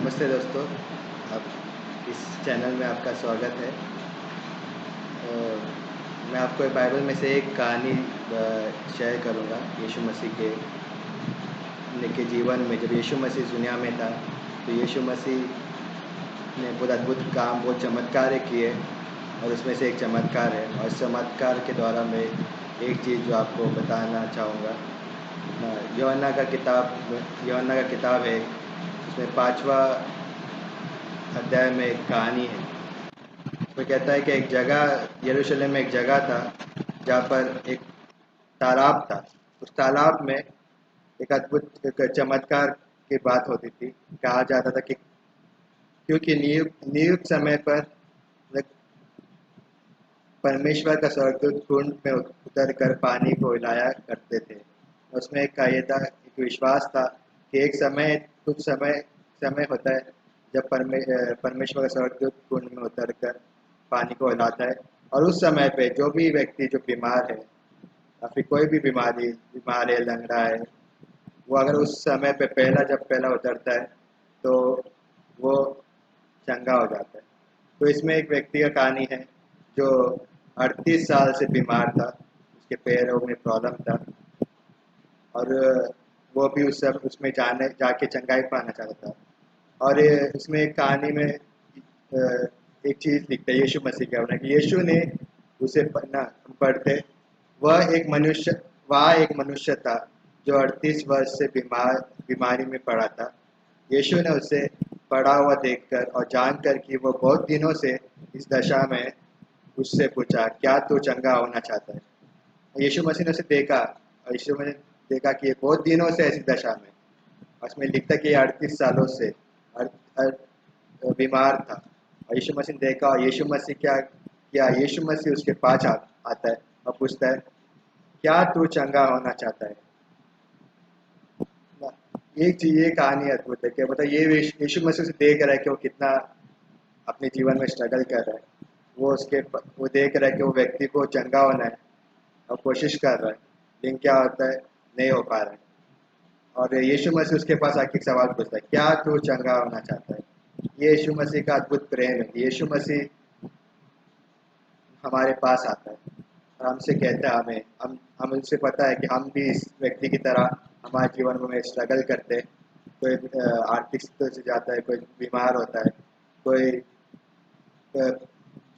नमस्ते दोस्तों, आप इस चैनल में आपका स्वागत है। मैं आपको बाइबल में से एक कहानी शेयर करूँगा। यीशु मसीह के जीवन में जब यीशु मसीह दुनिया में था, तो यीशु मसीह ने बहुत अद्भुत काम, बहुत चमत्कार किए, और उसमें से एक चमत्कार है। और इस चमत्कार के द्वारा मैं एक चीज़ जो आपको बताना चाहूँगा। यूहन्ना का किताब है, उसमें 5वां अध्याय में एक कहानी है। उसमें कहता है कि एक जगह, यरूशलेम में एक जगह था जहाँ पर एक तालाब था। उस तालाब में एक अद्भुत एक चमत्कार की बात होती थी। कहा जाता था कि क्योंकि नियुक्त समय पर परमेश्वर का स्वर्गदूत कुंड में उतर कर पानी को हिलाया करते थे। उसमें एक एक विश्वास था कि एक समय, कुछ समय होता है जब परमेश्वर का स्वर्गदूत कुंड में उतर कर पानी को हिलाता है। और उस समय पे जो भी व्यक्ति जो बीमार है या फिर कोई भी बीमार है, लंगड़ा है, वो अगर उस समय पे जब पहला उतरता है तो वो चंगा हो जाता है। तो इसमें एक व्यक्ति का कहानी है जो 38 साल से बीमार था। उसके पैरों में प्रॉब्लम था, और वो भी उसमें जाके चंगाई पाना चाहता था। और इसमें एक कहानी में एक चीज़ लिखते हैं यीशु मसीह के बारे में कि यीशु ने उसे पढ़ते, वह एक मनुष्य था जो 38 वर्ष से बीमारी में पड़ा था। यीशु ने उसे पड़ा हुआ देखकर और जानकर कि वो बहुत दिनों से इस दशा में, उससे पूछा, क्या तू चंगा होना चाहता है? यीशु मसीह ने उसे देखा, और यीशु ने देखा कि ये बहुत दिनों से ऐसी दशा में, और उसमें लिखता कि 38 सालों से बीमार था। और यीशु मसीह ने देखा, और यीशु मसीह क्या किया, यीशु मसीह उसके पास आता है और पूछता है, क्या तू चंगा होना चाहता है? एक चीज, ये कहानी अद्भुत है कि मतलब ये यीशु मसीह से देख रहा है कि वो कितना अपने जीवन में स्ट्रगल कर रहा है। वो देख रहा है कि वो व्यक्ति को चंगा होना है और कोशिश कर रहा है, लेकिन क्या होता है, नहीं हो पा रहा है। और यीशु मसीह उसके पास आके एक सवाल पूछता है, क्या तू चंगा होना चाहता है? ये यीशु मसीह का अद्भुत प्रेम है। यीशु मसीह हमारे पास आता है और हमसे कहता है, हम उनसे पता है कि हम भी इस व्यक्ति की तरह हमारे जीवन में स्ट्रगल करते हैं। कोई आर्थिक स्थिति से जाता है, कोई बीमार होता है, कोई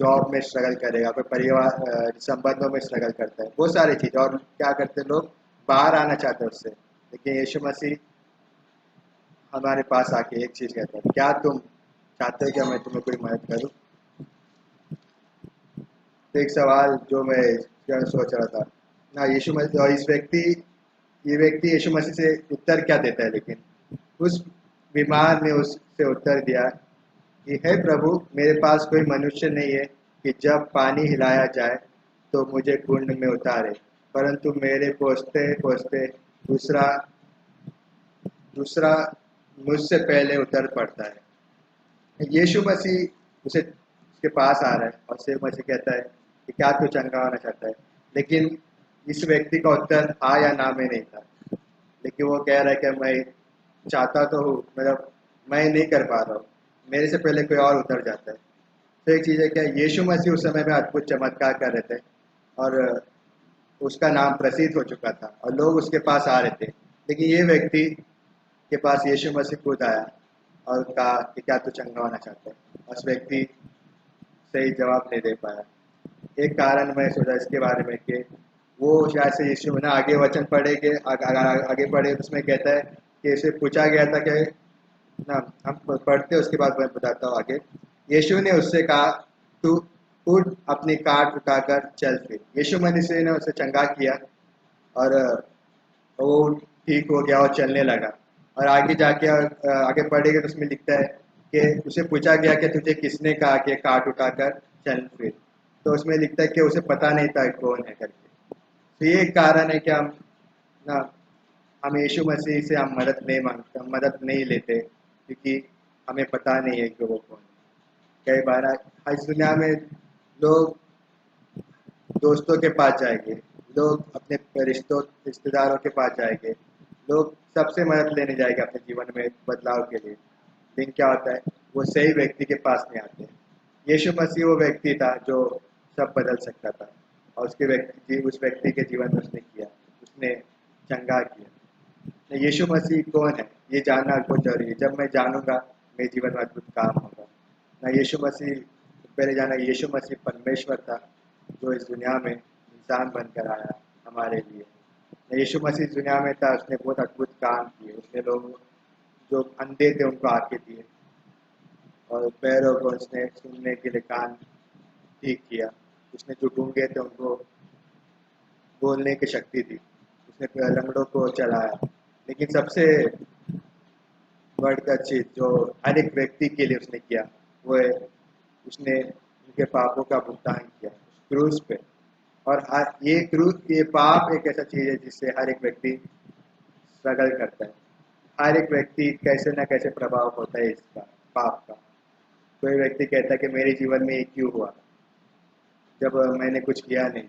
जॉब में स्ट्रगल करेगा, कोई परिवार संबंधों में स्ट्रगल करता है, बहुत सारी चीज़। और क्या करते हैं लोग, बाहर आना चाहते हैं उससे। लेकिन यीशु मसीह हमारे पास आके एक चीज़ कहता है, क्या तुम चाहते हो कि मैं तुम्हें कोई मदद करूं? तो एक सवाल जो मैं सोच रहा था ना, यीशु मसीह और ये व्यक्ति यीशु मसीह से उत्तर क्या देता है? लेकिन उस बीमार ने उससे उत्तर दिया कि हे प्रभु, मेरे पास कोई मनुष्य नहीं है कि जब पानी हिलाया जाए तो मुझे कुंड में उतारे, परंतु मेरे पहुँचते पहुँचते दूसरा दूसरा मुझसे पहले उतर पड़ता है। यीशु मसीह उसके पास आ रहा है और यीशु मसीह कहता है कि क्या तू चंगा होना चाहता है? लेकिन इस व्यक्ति का उत्तर हाँ या ना में नहीं था। लेकिन वो कह रहा है कि मैं चाहता तो हूँ, मतलब मैं नहीं कर पा रहा हूँ, मेरे से पहले कोई और उतर जाता है। तो एक चीज़ है क्या, यीशु मसीह उस समय में अद्भुत चमत्कार कर रहे थे, और उसका नाम प्रसिद्ध हो चुका था और लोग उसके पास आ रहे थे। लेकिन ये व्यक्ति के पास यीशु मसीह खुद आया और कहा कि क्या तू चंगा होना चाहता है? उस व्यक्ति सही जवाब नहीं दे पाया। एक कारण मैं सोचा इसके बारे में कि वो शायद से यीशु ना, आगे वचन पढ़े अगर आगे पढ़े, उसमें कहता है कि इसे पूछा गया था कि ना, हम पढ़ते उसके बाद मैं बताता हूँ आगे। यीशु ने उससे कहा, तू उठ, अपनी काट उठाकर चल फिर। यीशु मसीह ने उसे चंगा किया, और वो ठीक हो गया और चलने लगा। और आगे जाके आगे पढ़ेंगे तो उसमें लिखता है कि उसे पूछा गया कि तुझे किसने कहा कि काट उठाकर चल फिर? तो उसमें लिखता है कि उसे पता नहीं था कौन है करके। तो ये एक कारण है कि ना हम यीशु मसीह से हम मदद नहीं मांगते, हम मदद नहीं लेते, क्योंकि हमें पता नहीं है कि वो कौन है। कई बार इस दुनिया में लोग दोस्तों के पास जाएंगे, लोग अपने रिश्तेदारों के पास जाएंगे, लोग सबसे मदद लेने जाएंगे अपने जीवन में बदलाव के लिए। लेकिन क्या होता है, वो सही व्यक्ति के पास नहीं आते। यीशु मसीह वो व्यक्ति था जो सब बदल सकता था, और उस व्यक्ति के जीवन में उसने किया, उसने चंगा किया। यीशु मसीह कौन है ये जानना बहुत जरूरी है। जब मैं जानूंगा मेरे जीवन में अद्भुत काम होगा। ना यीशु मसीह, पहले जाना यीशु मसीह परमेश्वर था जो इस दुनिया में इंसान बनकर आया हमारे लिए। यीशु मसीह दुनिया में था, उसने बहुत अद्भुत काम किए। उसने लोग जो अंधे थे उनको आंखें दिए, और पैरों को उसने सुनने के लिए कान ठीक किया। उसने जो गूंगे थे उनको बोलने की शक्ति दी। उसने लंगड़ों को चलाया। लेकिन सबसे बढ़कर चीज जो हर एक व्यक्ति के लिए उसने किया, वो है उसने उनके पापों का भुगतान किया क्रूस पे। और ये पाप एक ऐसा चीज है जिससे हर एक व्यक्ति स्ट्रगल करता है। हर एक व्यक्ति कैसे ना कैसे प्रभाव होता है इसका, पाप का। कोई व्यक्ति कहता है कि मेरे जीवन में ये क्यों हुआ जब मैंने कुछ किया नहीं।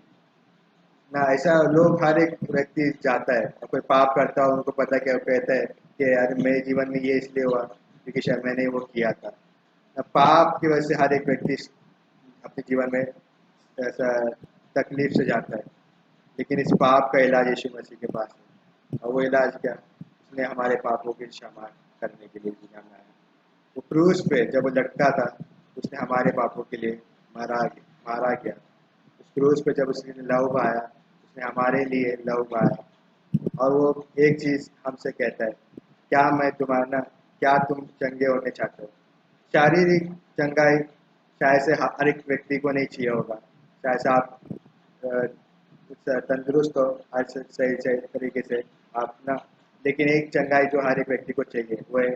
ना ऐसा लोग, हर एक व्यक्ति जाता है और कोई पाप करता है, उनको पता क्या, वो कहता है कि यार मेरे जीवन में ये इसलिए हुआ क्योंकि शायद मैंने वो किया था। ना पाप की वजह से हर एक व्यक्ति अपने जीवन में ऐसा तकलीफ से जाता है। लेकिन इस पाप का इलाज यीशु मसीह के पास है। और वो इलाज क्या, उसने हमारे पापों की क्षमा करने के लिए दुनिया में आया। वो क्रूस पे जब वो लटका था, उसने हमारे पापों के लिए मारा गया। उस क्रूस पे जब उसने लहू बहाया, उसने हमारे लिए लहू बहाया। और वो एक चीज़ हमसे कहता है, क्या तुम चंगे होने चाहते हो। शारीरिक चंगाई शायद से हर एक व्यक्ति को नहीं चाहिए होगा। शायद से आप तंदुरुस्त हो हर सही सही तरीके से आप ना। लेकिन एक चंगाई जो हर एक व्यक्ति को चाहिए, वो है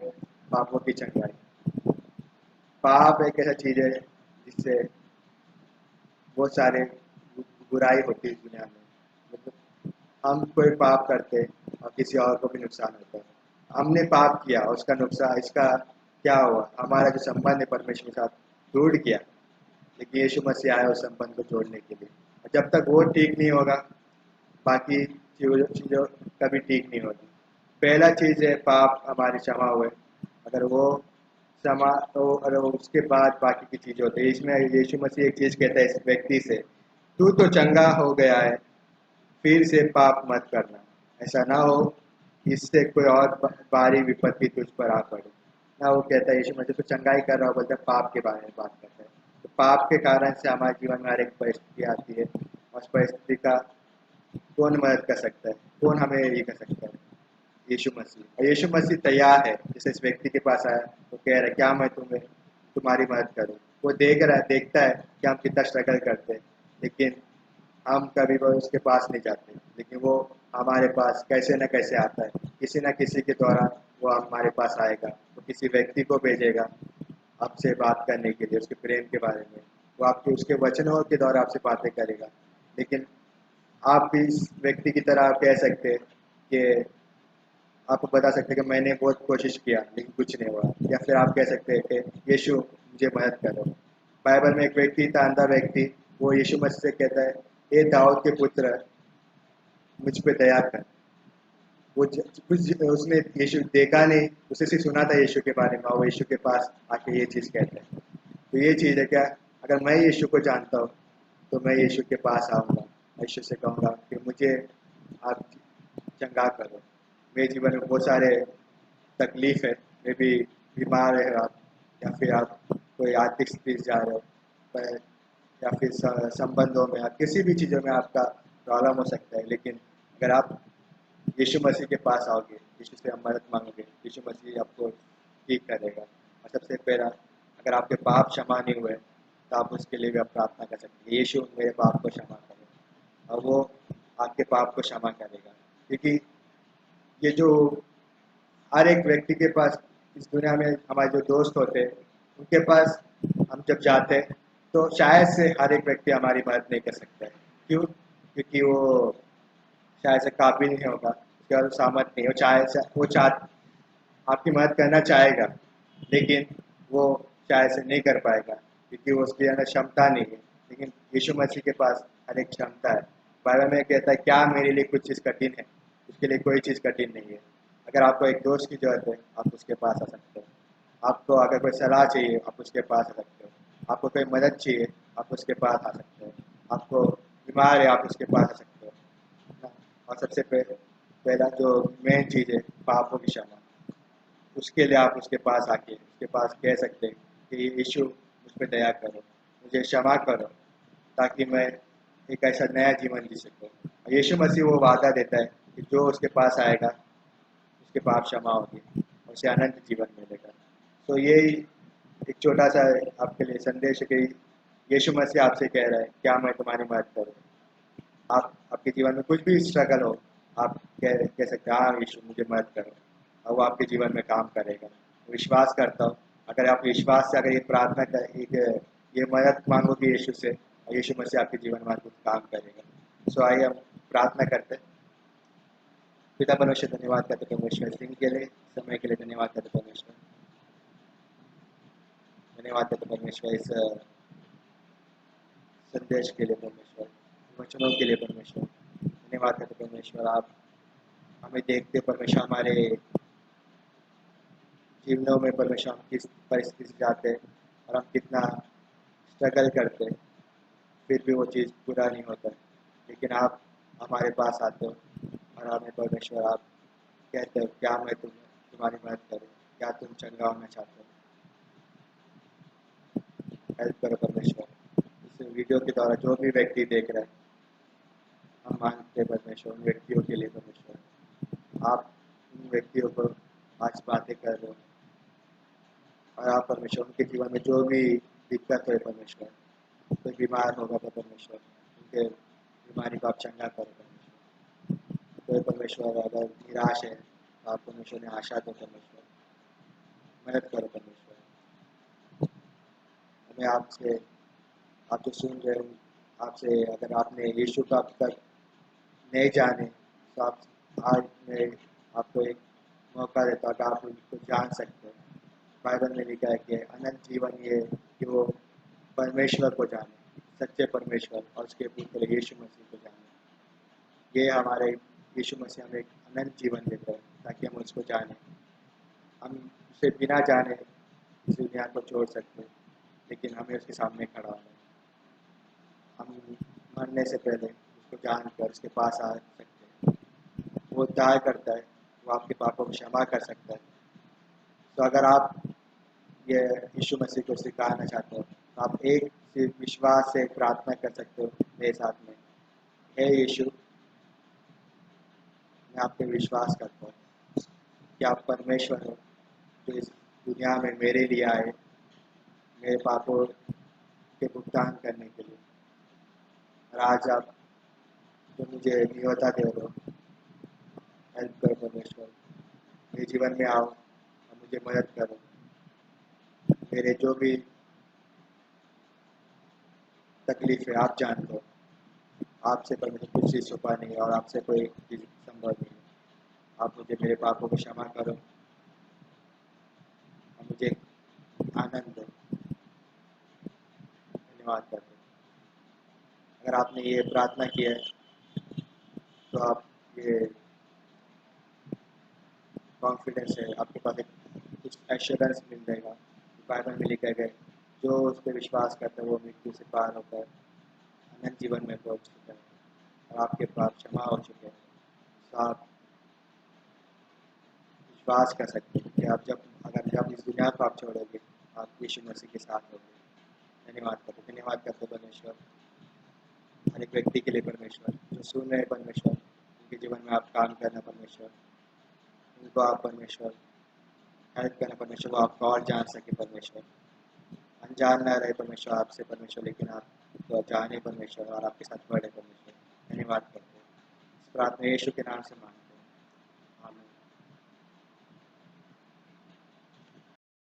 पापों की चंगाई। पाप एक ऐसा चीज़ है जिससे बहुत सारे बुराई होती है इस दुनिया में। मतलब हम कोई पाप करते और किसी और को भी नुकसान होता है। हमने पाप किया, उसका नुकसान, इसका क्या हुआ, हमारा जो संबंध है परमेश्वर के साथ टूट गया। लेकिन यीशु मसीह आया उस संबंध को जोड़ने के लिए। जब तक वो ठीक नहीं होगा, बाकी चीज़ों कभी ठीक नहीं होती। पहला चीज़ है पाप हमारी क्षमा हुए। अगर वो क्षमा, तो अगर उसके बाद बाकी की चीज़ें होती है। इसमें यीशु मसीह एक चीज़ कहता है इस व्यक्ति से, तू तो चंगा हो गया है, फिर से पाप मत करना। ऐसा ना हो इससे कोई और भारी विपत्ति तुझ पर आ पड़े। ना वो कहता है यीशु मसीह तो चंगाई कर रहा हो, बोलता है पाप के बारे में बात करता है। तो पाप के कारण से हमारे जीवन में हर एक परिस्थिति आती है, और उस परिस्थिति का कौन मदद कर सकता है, कौन हमें ये कर सकता है, यीशु मसीह। और यीशु मसीह तैयार है, जैसे इस व्यक्ति के पास आया तो कह रहा है क्या मैं तुम्हारी मदद करूं। वो देखता है कि हम कितना स्ट्रगल करते हैं, लेकिन हम कभी भी उसके पास नहीं जाते। लेकिन वो हमारे पास कैसे न कैसे आता है, किसी न किसी के द्वारा वो हमारे पास आएगा। वो किसी व्यक्ति को भेजेगा आपसे बात करने के लिए, उसके प्रेम के बारे में। वो आपके उसके वचनों के द्वारा आपसे बातें करेगा। लेकिन आप भी इस व्यक्ति की तरह आप कह सकते हैं कि आप बता सकते हैं कि मैंने बहुत कोशिश किया लेकिन कुछ नहीं हुआ। या फिर आप कह सकते हैं कि यीशु मुझे मदद करो। बाइबल में एक व्यक्ति था, अंधा व्यक्ति। वो यीशु मसीह से कहता है, हे दाऊद के पुत्र, मुझ पे दया कर। कुछ उसने यीशु देखा नहीं, उसे सिर्फ सुना था यीशु के बारे में, और वो यीशु के पास आके ये चीज़ कहते हैं। तो ये चीज़ है क्या, अगर मैं यीशु को जानता हूँ तो मैं यीशु के पास आऊँगा, यीशु से कहूँगा कि मुझे आप चंगा करो। मेरे जीवन में बहुत सारे तकलीफ है, मे भी बीमार है आप, या फिर आप कोई आर्थिक स्थिति से जा रहे हो, या फिर संबंधों में, आप किसी भी चीज़ों में आपका प्रॉब्लम हो सकता है। लेकिन अगर आप यीशु मसीह के पास आओगे, यीशु से हम मदद मांगोगे, यीशु मसीह आपको ठीक करेगा। और सबसे पहला, अगर आपके पाप क्षमा नहीं हुए तो आप उसके लिए भी आप प्रार्थना कर सकते हैं, यीशु मेरे पाप को क्षमा करो, और वो आपके पाप को क्षमा करेगा। क्योंकि ये जो हर एक व्यक्ति के पास इस दुनिया में, हमारे जो दोस्त होते हैं उनके पास हम जब जाते हैं तो शायद से हर एक व्यक्ति हमारी मदद नहीं कर सकता है। क्यों? क्योंकि वो शायद से काबिल नहीं होगा, उसके बाद सामर्थ नहीं हो, वो आपकी मदद करना चाहेगा, लेकिन वो शायद से नहीं कर पाएगा क्योंकि वो उसके अंदर क्षमता नहीं है। लेकिन यीशु मसीह के पास हर एक क्षमता है। बाइबल में कहता है क्या मेरे लिए कुछ चीज़ कठिन है, उसके लिए कोई चीज़ कठिन नहीं है। अगर आपको एक दोस्त की ज़रूरत है, आप उसके पास आ सकते हैं। आपको अगर कोई सलाह चाहिए आप उसके पास आ सकते हो, आपको कोई मदद चाहिए आप उसके पास आ सकते हो, आपको बीमार है आप उसके पास आ सकते हो, है ना? और सबसे पहला जो मेन चीज़ है पापों की क्षमा, उसके लिए आप उसके पास आके उसके पास कह सकते हैं कि यीशु मुझ पर दया करो, मुझे क्षमा करो, ताकि मैं एक ऐसा नया जीवन जी सकूँ। और यीशु मसीह वो वादा देता है कि जो उसके पास आएगा उसके पाप क्षमा होगी और उसे अनंत जीवन मिलेगा। तो यही एक छोटा सा आपके लिए संदेश है कि यीशु मसीह आपसे कह रहा है क्या मैं तुम्हारी मदद करूँ। आप आपके जीवन में कुछ भी स्ट्रगल हो, आप कह सकते हैं हाँ यीशु मुझे मदद करो, और वो आपके जीवन में काम करेगा। विश्वास करता हूँ अगर आप विश्वास से अगर ये प्रार्थना कर एक ये मदद मांगोगे यीशु से, और यीशु मसीह आपके जीवन में कुछ काम करेगा। सो आइए हम प्रार्थना करते हैं। पिता परमेश्वर धन्यवाद करते परमेश्वर इस दिन के लिए, समय के लिए धन्यवाद करते परमेश्वर, धन्यवाद करते परमेश्वर इस संदेश के लिए परमेश्वर, वचनों के लिए परमेश्वर, धन्यवाद करते परमेश्वर। आप हमें देखते परमेश्वर हमारे जीवनों में परमेश्वर हम किस परिस्थिति से जाते हैं और हम कितना स्ट्रगल करते हैं, फिर भी वो चीज़ पूरा नहीं होता, लेकिन आप हमारे पास आते हो और हमें परमेश्वर आप कहते हो क्या मैं तुम्हारी मदद करूँ, क्या तुम चंगा होना चाहते हो, हेल्प करो परमेश्वर। इस वीडियो के द्वारा जो भी व्यक्ति देख रहा है हम मांगते परमेश्वर उन व्यक्तियों के लिए परमेश्वर, आप उन व्यक्तियों को आज बातें कर रहे हो और आप परमेश्वर उनके जीवन में जो भी दिक्कत है परमेश्वर, कोई बीमार होगा तो परमेश्वर उनके बीमारी को आप चंगा करो परमेश्वर, कोई परमेश्वर अगर निराश है तो आप परमेश्वर ने आशा दो परमेश्वर, मदद करो परमेश्वर। हमें आपसे आप जो सुन रहे हो आपसे अगर आपने यीशु को अब तक नहीं जाने तो आप आज मैं आपको एक मौका देता हूँ कि आप उनको जान सकते हो। बाइबल में लिखा है कि अनंत जीवन ये है कि वो परमेश्वर को जाने, सच्चे परमेश्वर और उसके पुत्र यीशु मसीह को जाने। ये हमारे यीशु मसीह हमें एक अनंत जीवन देता है ताकि हम उसको जाने। हम उसे बिना जाने इस दुनिया को छोड़ सकते हैं, लेकिन हमें उसके सामने खड़ा होना है। हम मरने से पहले उसको जान कर उसके पास आ सकते हैं। वो उद्धार करता है, वो आपके पापों को क्षमा कर सकता है। तो अगर आप ये यीशु मसीह को स्वीकारना चाहते हो तो आप एक सिर्फ विश्वास से प्रार्थना कर सकते हो मेरे साथ में, हे यीशु मैं आप पे विश्वास करता हूँ कि आप परमेश्वर हो जो इस दुनिया में मेरे लिए आए, मेरे पापों के भुगतान करने के लिए। और आज आप जो मुझे न्योता दे रहे हो, हेल्प करो परमेश्वर, मेरे जीवन में आओ और मुझे मदद करो। मेरे जो भी तकलीफ है आप जानते हो, आपसे परमेश्वर कुछ चीज़ छुपा नहीं है और आपसे कोई चीज़ संभव नहीं है। आप मुझे मेरे पापों को क्षमा करो और मुझे आनंद दो। धन्यवाद करते हैं। अगर आपने ये प्रार्थना की है तो आप ये कॉन्फिडेंस है आपके पास, एक कुछ एश्योरेंस मिल जाएगा। बाइबल में लिखा गया जो उस पर विश्वास करता है वो मृत्यु से पार होकर अनंत जीवन में पहुंच चुका है और आपके पाप क्षमा हो चुके हैं। तो आप विश्वास कर सकते हैं कि आप जब इस दुनिया को आप छोड़ोगे आप यीशु मसीह के साथ होंगे। धन्यवाद करते परमेश्वर हर एक व्यक्ति के लिए परमेश्वर जो सुन रहे हैं परमेश्वर, उनके जीवन में आप काम करना परमेश्वर, उनको आप परमेश्वर हेल्प करना परमेश्वर, वो आपको और जान सके परमेश्वर, अनजान ना रहे परमेश्वर आपसे परमेश्वर, लेकिन आप तो जाने परमेश्वर और आपके साथ बढ़े परमेश्वर। धन्यवाद करते हैं इस प्रार्थना यीशु के नाम से मांगते हैं।